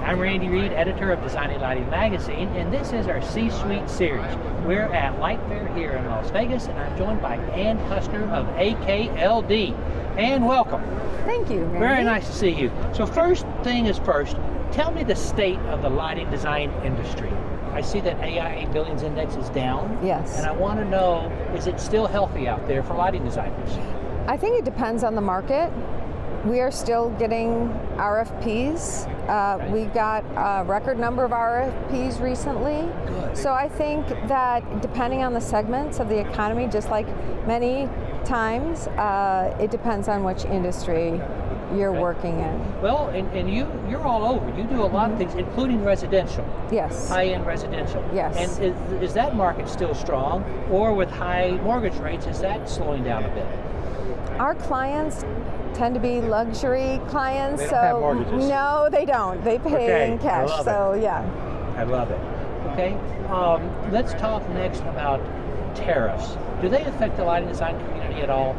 I'm Randy Reid, editor of Designing Lighting Magazine, and this is our C-Suite series. We're at LightFair here in Las Vegas, and I'm joined by Anne Kustner of AKLD. Anne, welcome. Thank you, Randy. Very nice to see you. So first thing is first, tell me the state of the lighting design industry. I see that AIA Billings Index is down. Yes. And I want to know, is it still healthy out there for lighting designers? I think it depends on the market. We are still getting RFPs. We got a record number of RFPs recently. Good. So I think that depending on the segments of the economy, just like many times, it depends on which industry you're working in. Well, and you're all over. You do a lot of things, including residential. Yes. High-end residential. Yes. And is that market still strong? Or with high mortgage rates, is that slowing down a bit? Our clients tend to be luxury clients. They don't have mortgages. No, they don't. They pay in cash. I love it. Yeah. I love it. Okay, let's talk next about tariffs. Do they affect the lighting design community at all?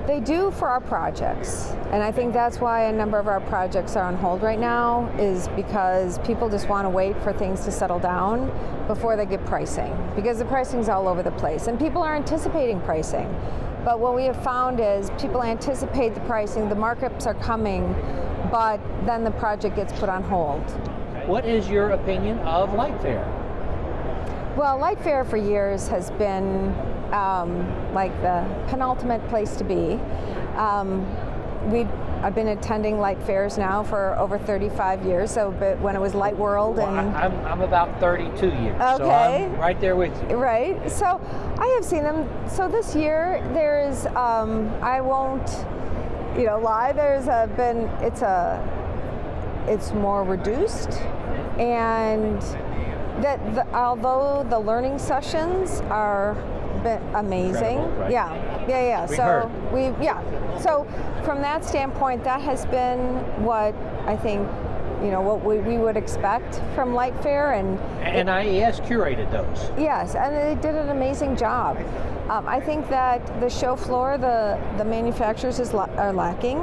They do for our projects, and I think that's why a number of our projects are on hold right now, is because people just want to wait for things to settle down before they get pricing, because the pricing's all over the place, and people are anticipating pricing. But what we have found is people anticipate the pricing, the markups are coming, but then the project gets put on hold. What is your opinion of LightFair? Well, LightFair for years has been like the penultimate place to be. I've been attending LightFairs now for over 35 years, so but when it was Light World. Well, and I'm about 32 years, okay. So I'm right there with you. Right, so I have seen them. So this year there's, I won't lie, it's more reduced, and although the learning sessions are been amazing. Right? Yeah. So from that standpoint, that has been what I think, what we would expect from LightFair, and IES curated those. Yes, and they did an amazing job. I think that the show floor, the manufacturers are lacking,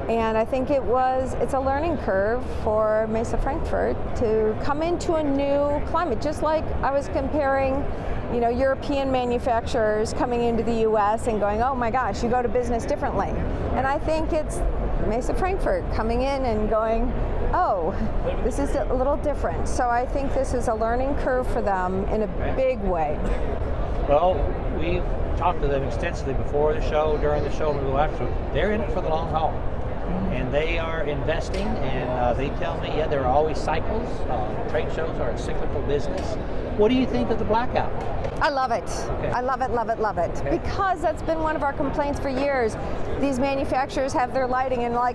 and I think it's a learning curve for Messe Frankfurt to come into a new climate, just like I was comparing European manufacturers coming into the US and going, oh my gosh, you go to business differently. And I think it's Messe Frankfurt coming in and going, oh, this is a little different. So I think this is a learning curve for them in a big way. Well, we've talked to them extensively before the show, during the show, and after. They're in it for the long haul. And they are investing, and they tell me, there are always cycles. Trade shows are a cyclical business. What do you think of the Blackout? I love it. Okay. I love it. Okay. Because that's been one of our complaints for years. These manufacturers have their lighting and I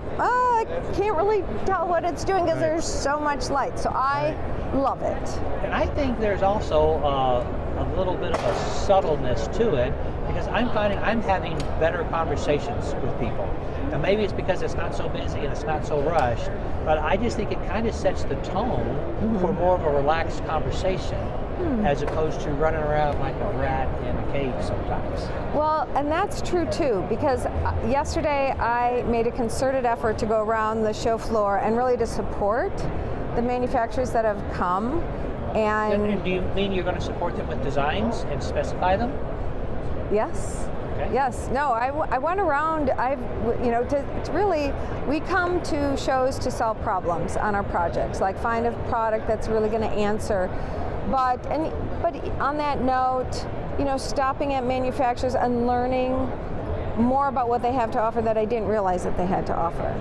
can't really tell what it's doing because there's so much light. So I love it. And I think there's also a little bit of a subtleness to it, because I'm finding I'm having better conversations with people. And maybe it's because it's not so busy and it's not so rushed, but I just think it kind of sets the tone for more of a relaxed conversation, as opposed to running around like a rat in a cage sometimes. Well, and that's true too, because yesterday I made a concerted effort to go around the show floor and really to support the manufacturers that have come. And do you mean you're going to support them with designs and specify them? Yes. Okay. Yes. No, I went around, to really, we come to shows to solve problems on our projects, like find a product that's really going to answer. But on that note, stopping at manufacturers and learning more about what they have to offer that I didn't realize that they had to offer.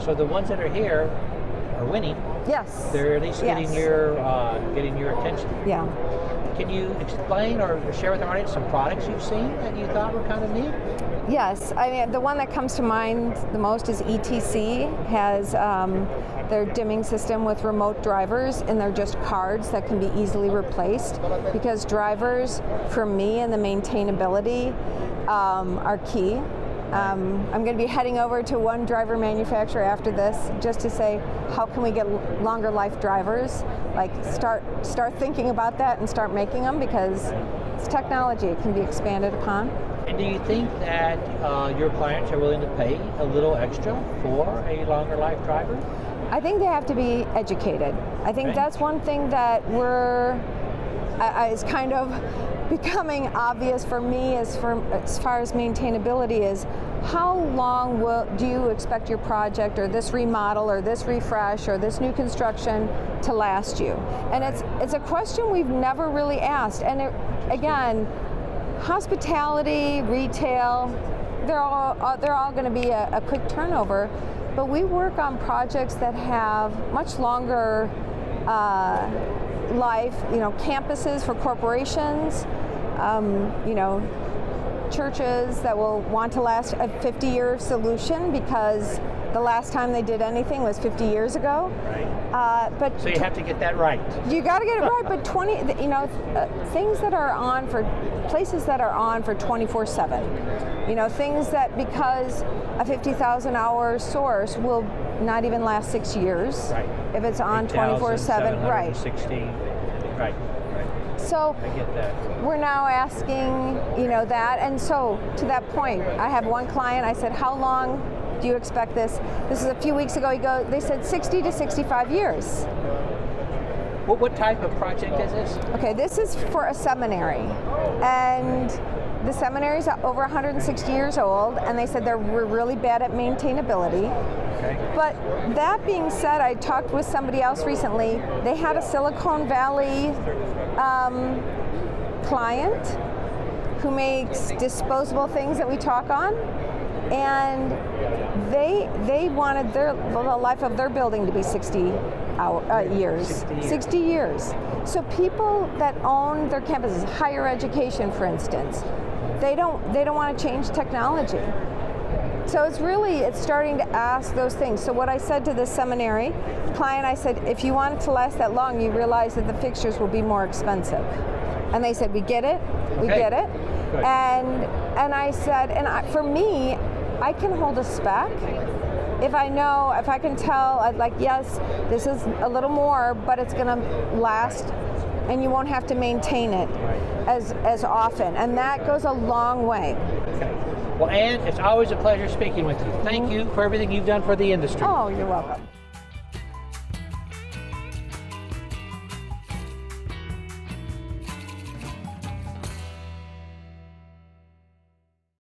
So the ones that are here are winning. Yes. They're at least getting your attention. Yeah. Can you explain or share with our audience some products you've seen that you thought were kind of neat? Yes, I mean, the one that comes to mind the most is ETC has their dimming system with remote drivers, and they're just cards that can be easily replaced, because drivers, for me, and the maintainability are key. I'm going to be heading over to one driver manufacturer after this just to say, how can we get longer life drivers? Like start thinking about that and start making them, because it's technology. It can be expanded upon. And do you think that your clients are willing to pay a little extra for a longer life driver? I think they have to be educated. I think that's one thing that is kind of becoming obvious for me as far as maintainability is, how long do you expect your project or this remodel or this refresh or this new construction to last you? And it's a question we've never really asked. And again, hospitality, retail, they're all going to be a quick turnover, but we work on projects that have much longer life, campuses for corporations, churches that will want to last a 50-year solution because the last time they did anything was 50 years ago. Right. But so you have to get that right. You got to get it right. But things that are on for places that are on for 24/7. Things that because a 50,000 hour source will not even last 6 years. Right. If it's on 24/7. Right. 16. Right. So I get that. We're now asking, that, and so to that point, I have one client. I said, "How long do you expect this?" This is a few weeks ago. They said 60 to 65 years. What type of project is this? Okay, this is for a seminary, and the seminary is over 160 years old, and they said we're really bad at maintainability. Okay. But that being said, I talked with somebody else recently. They had a Silicon Valley client who makes disposable things that we talk on, and they wanted the life of their building to be 60 years. 60 years. So people that own their campuses, higher education, for instance, they don't want to change technology. So it's starting to ask those things. So what I said to this seminary client, I said, if you want it to last that long, you realize that the fixtures will be more expensive. And they said, we get it, we get it. Good. And I said, for me, I can hold a spec if I can tell, I'd like, yes, this is a little more, but it's going to last, and you won't have to maintain it as often. And that goes a long way. Okay. Well, Anne, it's always a pleasure speaking with you. Thank you for everything you've done for the industry. Oh, you're welcome.